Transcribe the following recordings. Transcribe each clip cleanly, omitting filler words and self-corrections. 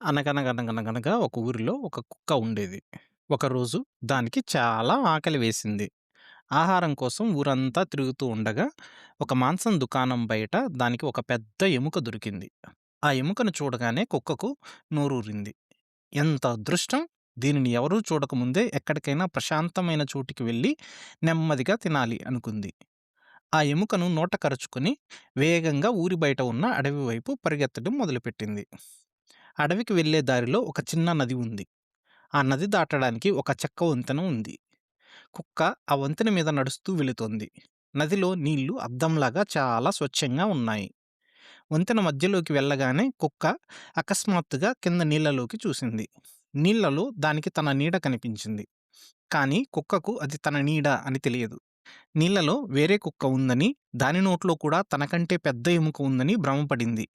అనగనగనగనగనగా ఒక ఊరిలో ఒక కుక్క ఉండేది. ఒకరోజు దానికి చాలా ఆకలి వేసింది. ఆహారం కోసం ఊరంతా తిరుగుతూ ఉండగా, ఒక మాంసం దుకాణం బయట దానికి ఒక పెద్ద ఎముక దొరికింది. ఆ ఎముకను చూడగానే కుక్కకు నోరూరింది. ఎంత అదృష్టం! దీనిని ఎవరూ చూడకముందే ఎక్కడికైనా ప్రశాంతమైన చోటికి వెళ్ళి నెమ్మదిగా తినాలి అనుకుంది. ఆ ఎముకను నోట కరుచుకొని వేగంగా ఊరి బయట ఉన్న అడవి వైపు పరిగెత్తడం మొదలుపెట్టింది. అడవికి వెళ్ళే దారిలో ఒక చిన్న నది ఉంది. ఆ నది దాటడానికి ఒక చెక్క వంతెన ఉంది. కుక్క ఆ వంతెన మీద నడుస్తూ వెళుతోంది. నదిలో నీళ్లు అద్దంలాగా చాలా స్వచ్ఛంగా ఉన్నాయి. వంతెన మధ్యలోకి వెళ్ళగానే కుక్క అకస్మాత్తుగా కింద నీళ్లలోకి చూసింది. నీళ్లలో దానికి తన నీడ కనిపించింది. కానీ కుక్కకు అది తన నీడ అని తెలియదు. నీళ్లలో వేరే కుక్క ఉందని, దాని నోట్లో కూడా తనకంటే పెద్ద ఎముక ఉందని భ్రమపడింది.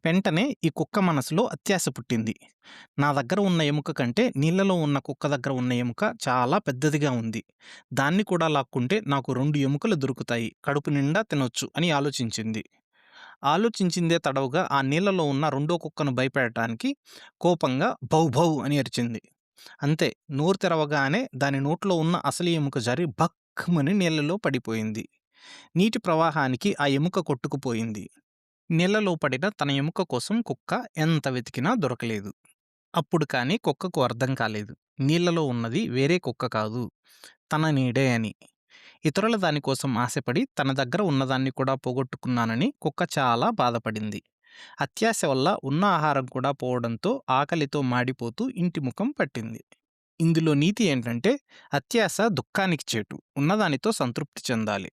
వెంటనే ఈ కుక్క మనసులో అత్యాశ పుట్టింది. నా దగ్గర ఉన్న ఎముక కంటే నీళ్లలో ఉన్న కుక్క దగ్గర ఉన్న ఎముక చాలా పెద్దదిగా ఉంది. దాన్ని కూడా లాక్కుంటే నాకు 2 ఎముకలు దొరుకుతాయి. కడుపు నిండా తినొచ్చు అని ఆలోచించింది. ఆలోచించిందే తడవుగా ఆ నీళ్లలో ఉన్న రెండో కుక్కను భయపెట్టడానికి కోపంగా భౌ భౌ అని అరిచింది. అంతే, నోరు తెరవగానే దాని నోట్లో ఉన్న అసలు ఎముక జారి భక్కుమని నీళ్లలో పడిపోయింది. నీటి ప్రవాహానికి ఆ ఎముక కొట్టుకుపోయింది. నీళ్లలో పడిన తన ఎముక కోసం కుక్క ఎంత వెతికినా దొరకలేదు. అప్పుడు కానీ కుక్కకు అర్థం కాలేదు. నీళ్లలో ఉన్నది వేరే కుక్క కాదు, తన నీడే అని. ఇతరుల దానికోసం ఆశపడి తన దగ్గర ఉన్నదాన్ని కూడా పోగొట్టుకున్నానని కుక్క చాలా బాధపడింది. అత్యాశ వల్ల ఉన్న ఆహారం కూడా పోవడంతో ఆకలితో మాడిపోతూ ఇంటి ముఖం పట్టింది. ఇందులో నీతి ఏంటంటే, అత్యాశ దుఃఖానికి చేటు. ఉన్నదానితో సంతృప్తి చెందాలి.